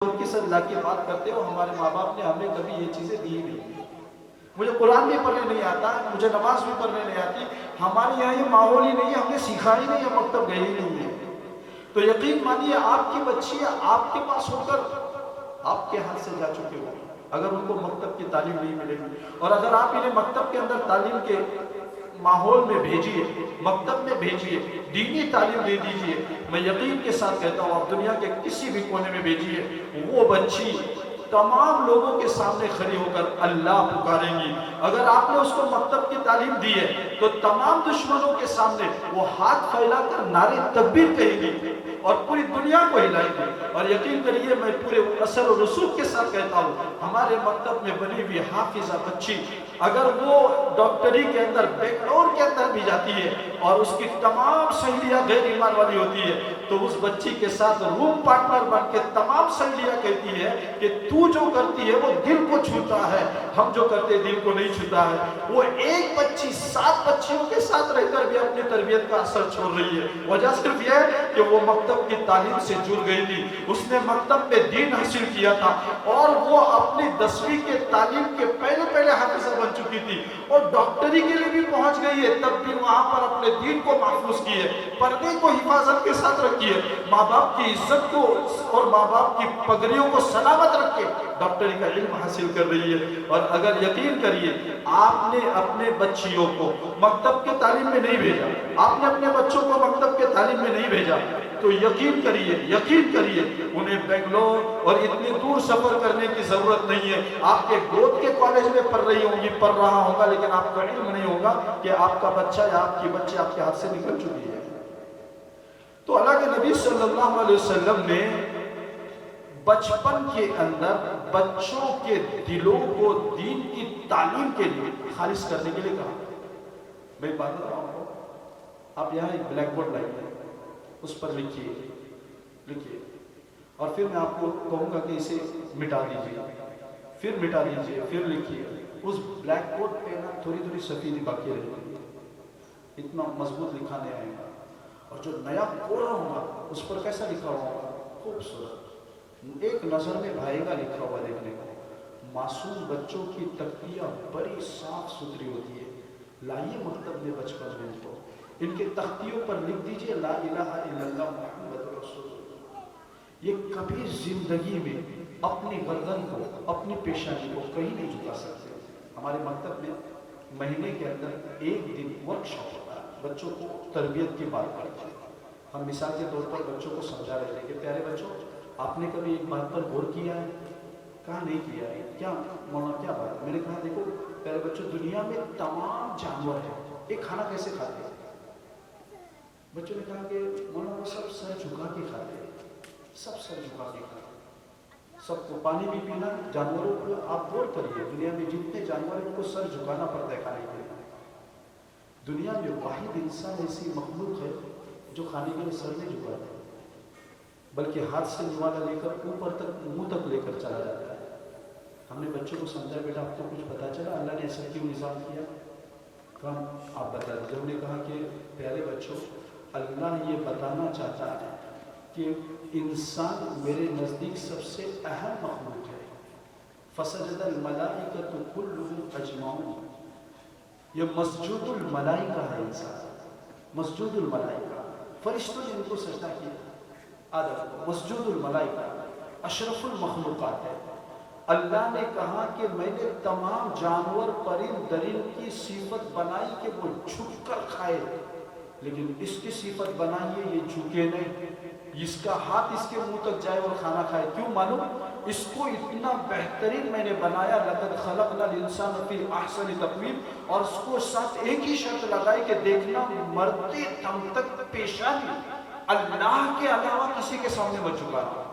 کی سب اللہ کی بات کرتے ہو، ہمارے ماں باپ نے ہمیں کبھی یہ چیزیں دی نہیں. مجھے قرآن بھی پڑھنے نہیں آتا، مجھے نماز بھی پڑھنے نہیں آتی، ہمارے یہاں یہ ماحول ہی نہیں ہے، ہم نے سیکھا ہی نہیں ہے، مکتب گئے ہی نہیں ہے. تو یقین مانیے آپ کی بچی آپ کے پاس ہو کر آپ کے ہاتھ سے جا چکے ہو اگر ان کو مکتب کی تعلیم نہیں ملے گی. اور اگر آپ انہیں مکتب کے اندر تعلیم کے ماحول میں بھیجیے، مکتب میں بھیجیے، دینی تعلیم دے دیجیے، میں یقین کے ساتھ کہتا ہوں آپ دنیا کے کسی بھی کونے میں بھیجیے، وہ بچی تمام لوگوں کے سامنے کھڑی ہو کر اللہ پکاریں گی. اگر آپ نے اس کو مکتب کی تعلیم دی ہے تو تمام دشمنوں کے سامنے وہ ہاتھ پھیلا کر نعرے تکبیر کہیں گی اور پوری دنیا کو ہلائیں گی. اور یقین کریے میں پورے اثر و رسوخ کے ساتھ کہتا ہوں ہمارے مکتب میں بنی ہوئی حافظہ بچی اگر وہ ڈاکٹری کے اندر بنگلور کے اندر بھی جاتی ہے اور اس کی تمام سہیلیاں غیر ایمان والی ہوتی ہے تو اس بچی کے ساتھ روم پارٹنر بن کے تمام سہیلیاں کہتی ہے کہ تو جو کرتی ہے وہ دل کو چھوتا ہے، ہم جو کرتے دل کو نہیں چھوتا ہے. وہ ایک بچی 7 بچیوں کے ساتھ رہ کر بھی اپنی تربیت کا اثر چھوڑ رہی ہے. وجہ صرف یہ ہے کہ وہ مکتب کی تعلیم سے جڑ گئی تھی، اس نے مکتب میں دین حاصل کیا تھا اور وہ اپنی 10ویں کے تعلیم کے پہلے حافظہ بن چکی تھی اور ڈاکٹری کے لیے بھی پہنچ گئی ہے، تب بھی وہاں پر اپنے دین کو محفوظ کی ہے، پردے کو حفاظت کے ساتھ رکھی ہے، ماں باپ کی عزت کو اور ماں باپ کی پگڑیوں کو سلامت رکھ کے ڈاکٹری کا علم حاصل کر رہی ہے. اور اگر یقین کریے آپ نے اپنے بچیوں کو مکتب کے تعلیم میں نہیں بھیجا، آپ نے اپنے بچوں کو مکتب کے تعلیم میں نہیں بھیجا تو یقین کریے انہیں بنگلور اور اتنی دور سفر کرنے کی ضرورت نہیں ہے. آپ کے گود کے کالج میں پڑھ رہی ہوں گی، پڑھ رہا ہوگا، لیکن آپ کو علم نہیں ہوگا کہ آپ کا بچہ یا آپ کی بچی آپ کے ہاتھ سے نکل چکی ہے. تو اللہ کے نبی صلی اللہ علیہ وسلم نے بچپن کے اندر بچوں کے دلوں کو دین کی تعلیم کے لیے خالص کرنے کے لیے کہا. میں بات کر رہا ہوں آپ یہاں ایک بلیک بورڈ لائیے، اس پر لکھیے اور پھر میں آپ کو کہوں گا کہ اسے مٹا دیجیے، پھر مٹا دیجیے، پھر لکھیے. اس بلیک بورڈ پہ نا تھوڑی سفیدی باقی رہے گی، اتنا مضبوط لکھا نہیں آئے گا. اور جو نیا کوڑا ہوگا اس پر کیسا لکھا ہوگا؟ خوبصورت، ایک نظر میں بھائی گا لکھا ہوا دیکھنے کو. معصوم بچوں کی تختیاں بڑی صاف ستھری ہوتی ہے، لائیے مکتب میں بچپن میں ان کو، ان کے تختیوں پر لکھ دیجئے لا الہ الا اللہ محمد رسول اللہ. یہ کبھی زندگی میں اپنی گردن کو، اپنی پیشانی کو کہیں نہیں جھکا سکتے. ہمارے مکتب میں مہینے کے اندر ایک دن ورکشاپ ہوتا ہے، بچوں کو تربیت کی بات کرتے ہیں. ہم مثال کے طور پر بچوں کو سمجھا رہے تھے کہ پیارے بچوں آپ نے کبھی ایک بات پر غور کیا ہے؟ کہا نہیں کیا ہے. کیا مولانا کیا بات؟ میں نے کہا دیکھو پیارے بچوں دنیا میں تمام جانور ہیں، ایک کھانا کیسے کھاتے ہیں؟ بچوں نے کہا کہ مولانا وہ سب سر جھکا کے کھاتے ہیں، سب سر جھکا کے کھاتے ہیں. سب کو پانی بھی پینا، جانوروں کو آپ غور کریے دنیا میں جتنے جانور ہیں ان کو سر جھکانا پڑتا ہے کھانے کے لیے. دنیا میں واحد انسان ایسی مخلوق ہے جو کھانے کے لیے سر نہیں جھکاتا بلکہ ہاتھ سے نوالا لے کر اوپر تک منہ تک لے کر چلا جاتا ہے. ہم نے بچوں کو سمجھا بیٹا آپ کو کچھ پتا چلا اللہ نے ایسا کیوں نظام کیا؟ کہا آپ بتا دیجیے. ہم نے کہا کہ پیارے بچوں اللہ یہ بتانا چاہتا ہے کہ انسان میرے نزدیک سب سے اہم مخلوق ہے. فسجد الملائکۃ کلهم اجمعون، یہ مسجود الملائکہ ہے انسان، مسجود الملائکہ، فرشتوں نے ان کو سجدہ کیا. آدم مسجود الملائکہ اشرف المخلوقات ہے. اللہ نے کہا کہ میں نے تمام جانور پرند درند کی صفت بنائی کہ وہ جھک کر کھائے، لیکن اس کی صفت بنائی ہے یہ جھکے نہیں، اس کا ہاتھ اس کے منہ تک جائے اور کھانا کھائے. کیوں معلوم؟ اس کو اتنا بہترین میں نے بنایا لقد خلقنا الانسان فی احسن تقویم، اور اس کو ساتھ ایک ہی شرط لگائی کہ دیکھنا مرتے دم تک پیشانی اللہ کے علاوہ کسی کے سامنے مت جھکانا.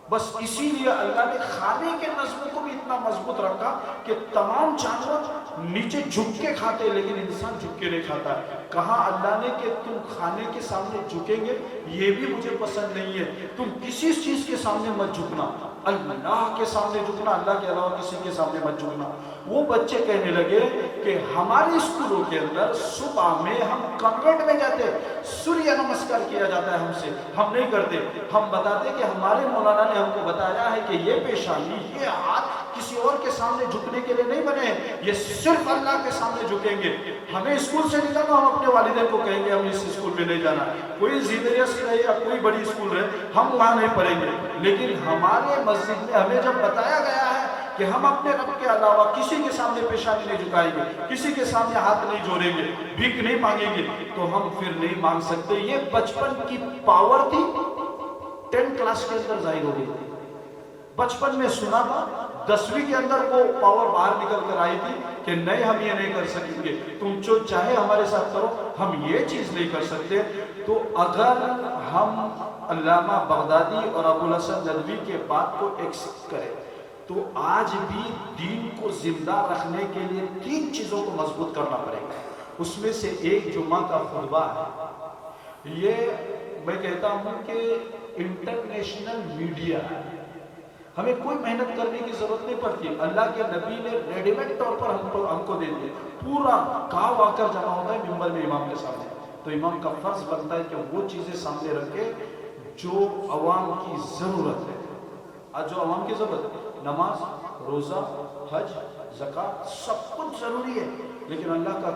بس اسی لیے اللہ نے کھانے کے نظم کو بھی اتنا مضبوط رکھا کہ تمام جانور نیچے جھک کے کھاتے لیکن انسان جھک کے نہیں کھاتا. کہا اللہ نے کہ تم کھانے کے سامنے جھکیں گے یہ بھی مجھے پسند نہیں ہے، تم کسی چیز کے سامنے مت جھکنا. اللہ کے سامنے جھکنا، اللہ کے علاوہ کسی کے سامنے مت جھکنا۔ وہ بچے کہنے لگے کہ ہمارے اسکولوں کے اندر صبح میں ہم کنوینٹ میں جاتے، سوریہ نمسکار کیا جاتا ہے ہم سے، ہم نہیں کرتے۔ ہم بتاتے کہ ہمارے مولانا نے ہم کو بتایا ہے کہ یہ پیشانی، یہ ہاتھ کسی اور کے سامنے جھکنے کے لیے نہیں بنے ہیں، یہ صرف اللہ کے سامنے جھکیں گے۔ ہمیں اسکول سے نکلنا، ہم اپنے والدین کو کہیں گے ہم اس اسکول میں نہیں جانا، کوئی زیدریہ سے رہے یا کوئی بڑی اسکول رہے ہم وہاں نہیں پڑھیں گے۔ لیکن ہمارے مسجد میں ہمیں جب بتایا گیا ہے کہ ہم اپنے رب کے علاوہ کسی کے سامنے پیشانی نہیں جھکائیں گے، کسی کے سامنے ہاتھ نہیں جوڑیں گے، بھیک نہیں مانگیں گے، تو ہم پھر نہیں مانگ سکتے۔ یہ بچپن کی پاور تھی، 10 کلاس کے اندر ظاہر ہو گئی تھی۔ بچپن میں سنا تھا، 10ویں کے اندر وہ پاور باہر نکل کر آئی تھی کہ نہیں ہم یہ نہیں کر سکیں گے، تم جو چاہے ہمارے ساتھ کرو، ہم یہ چیز نہیں کر سکتے۔ تو اگر ہم علامہ بغدادی اور ابوالحسن ندوی کے بات کو ایکسپٹ کریں تو آج بھی دین کو زندہ رکھنے کے لیے 3 چیزوں کو مضبوط کرنا پڑے گا۔ اس میں سے ایک جمعہ کا خطبہ ہے۔ یہ میں کہتا ہوں کہ انٹرنیشنل میڈیا ہے، ہمیں کوئی محنت کرنے کی ضرورت نہیں پڑتی۔ اللہ کے نبی نے ریڈی میڈ طور پر ہم کو دے دیا، پورا گاؤں آ کر جمع ہوتا ہے ممبر میں امام کے سامنے، تو امام کا فرض بنتا ہے کہ وہ چیزیں سامنے رکھے جو عوام کی ضرورت ہے۔ آج جو عوام کی ضرورت ہے، نماز، روزہ، حج، زکوٰۃ، سب کچھ ضروری ہے، لیکن اللہ کا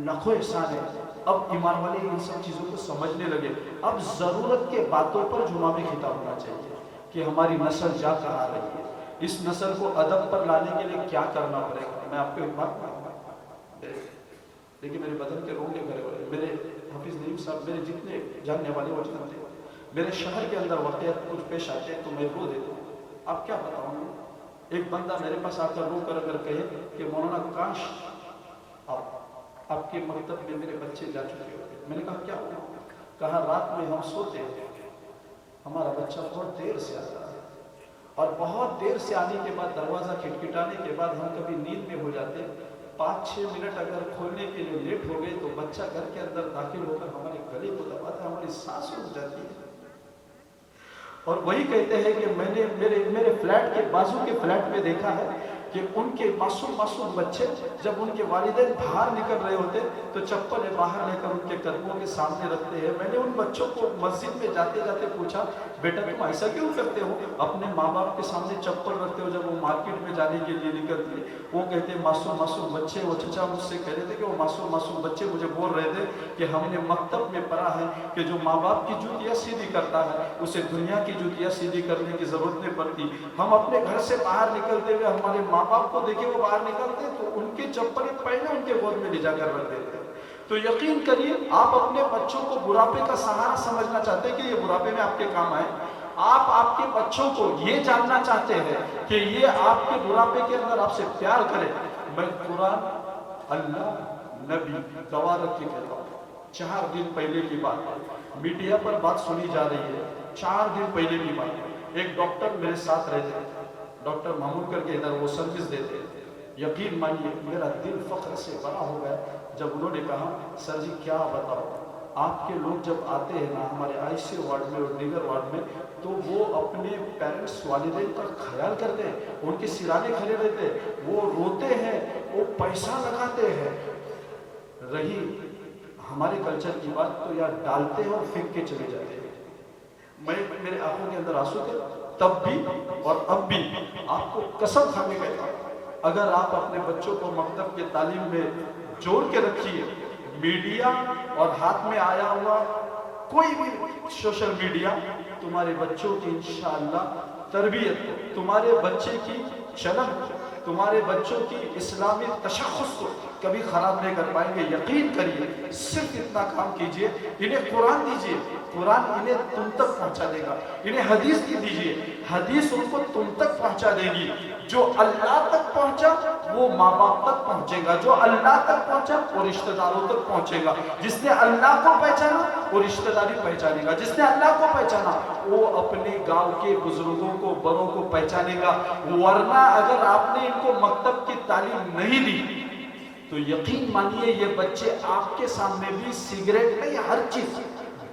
لاکھوں احسان ہے، اب ایمان والے ان سب چیزوں کو سمجھنے لگے۔ اب ضرورت کے باتوں پر جمعہ میں خطاب ہونا چاہیے کہ ہماری نسل جا کہاں رہی ہے، اس نسل کو ادب پر لانے کے لیے کیا کرنا پڑے گا۔ میں آپ کو ایک بات بتاؤں گا، دیکھیے میرے بدن کے رونگے بھرے ہوئے، میرے حافظ نعیم صاحب میرے جتنے جاننے والے وہ جانتے ہیں، میرے شہر کے اندر واقعات کچھ پیش آتے ہیں تو میں رو دیتا ہوں۔ اب کیا بتاؤں، ایک بندہ میرے پاس آ کر رو کر اگر کہے کہ مولانا کاش آپ کے مکتب میں میرے بچے جا چکے ہوتے، میں نے کہا کیا ہوا؟ کہا رات میں ہم سوتے ہیں، ہمارا بچہ بہت دیر سے آتا ہے، اور بہت دیر سے آنے کے بعد دروازہ کھٹکھٹانے کے بعد ہم کبھی نیند میں ہو جاتے، 5-6 منٹ اگر کھولنے کے لیے لیٹ ہو گئے تو بچہ گھر کے اندر داخل ہو کر ہمارے گلے کو دباتا ہے، ہماری سانس رک جاتی ہے۔ اور وہی کہتے ہیں کہ میں نے میرے فلیٹ کے بازو کے فلیٹ میں دیکھا ہے کہ ان کے معصوم بچے جب ان کے والدین باہر نکل رہے ہوتے تو چپلیں باہر لے کر ان کے قدموں کے سامنے رکھتے ہیں۔ میں نے ان بچوں کو مسجد میں جاتے جاتے پوچھا، بیٹا تم ایسا کیوں کرتے ہو، اپنے ماں باپ کے سامنے چپل رکھتے ہو جب وہ مارکیٹ میں جانے کے لیے نکلتی ہے؟ وہ کہتے ہیں معصوم بچے، وہ چچا مجھ سے کہہ رہے تھے کہ وہ معصوم بچے مجھے بول رہے تھے کہ ہم نے مکتب میں پڑھا ہے کہ جو ماں باپ کی جوتیاں سیدھی کرتا ہے اسے دنیا کی جوتیاں سیدھی کرنے کی ضرورت نہیں پڑتی۔ ہم اپنے گھر سے باہر نکلتے ہوئے ہمارے ماں باپ کو دیکھے وہ باہر نکلتے تو ان کے چپلیں پہلے ان کے گود میں لے جا کر رکھ دیتے۔ تو یقین کریے آپ اپنے بچوں کو بڑھاپے کا سہارا سمجھنا چاہتے ہیں کہ یہ بڑھاپے میں آپ کے کام آئے، آپ کے بچوں کو یہ جاننا چاہتے ہیں کہ یہ آپ کے بڑھاپے کے اندر آپ سے پیار کرے۔ میں قرآن، اللہ، نبی گواہ رکھ کے کہتا ہوں، 4 دن پہلے کی بات ہے، میڈیا پر بات سنی جا رہی ہے، 4 دن پہلے کی بات ہے، ایک ڈاکٹر میرے ساتھ رہتے ہیں، ڈاکٹر محمود کر کے ادھر وہ سروس دیتے ہیں۔ یقین مانیے میرا دل فخر سے بڑا ہو گیا جب انہوں نے کہا سر جی کیا بتاؤ، آپ کے لوگ جب آتے ہیں نا ہمارے آئی سی یو وارڈ میں اور دیگر وارڈ میں تو وہ اپنے پیرنٹس والدین کا خیال کرتے ہیں، ان کے سرانے کھڑے رہتے ہیں، وہ روتے ہیں، وہ پیسہ لگاتے ہیں۔ رہی ہمارے کلچر کی بات تو یار ڈالتے ہیں اور پھینک کے چلے جاتے ہیں۔ میرے آنکھوں کے اندر آنسو تھے تب بھی اور اب بھی، آپ کو قسم کھا کے کہتا ہوں اگر آپ اپنے بچوں کو مکتب کے تعلیم میں جوڑ کے رکھیے، میڈیا اور ہاتھ میں آیا ہوا کوئی بھی سوشل میڈیا تمہارے بچوں کی انشاءاللہ تربیت، تمہارے بچے کی چلن، تمہارے بچوں کی اسلامی تشخص کو کبھی خراب نہیں کر پائیں گے۔ یقین کریے، صرف اتنا کام کیجئے، انہیں قرآن دیجئے، قرآن انہیں تم تک پہنچا دے گا، انہیں حدیث کی دیجئے، حدیث ان کو تم تک پہنچا دے گی۔ جو اللہ تک پہنچا وہ ماں باپ تک پہنچے گا، جو اللہ تک پہنچا وہ رشتہ داروں تک پہنچے گا، جس نے اللہ کو پہچانا وہ رشتہ داری پہچانے گا، جس نے اللہ کو پہچانا وہ اپنے گاؤں کے بزرگوں کو بڑوں کو پہچانے گا۔ ورنہ اگر آپ نے ان کو مکتب کی تعلیم نہیں دی تو یقین مانیے یہ بچے آپ کے سامنے بھی سگریٹ نہیں ہر چیز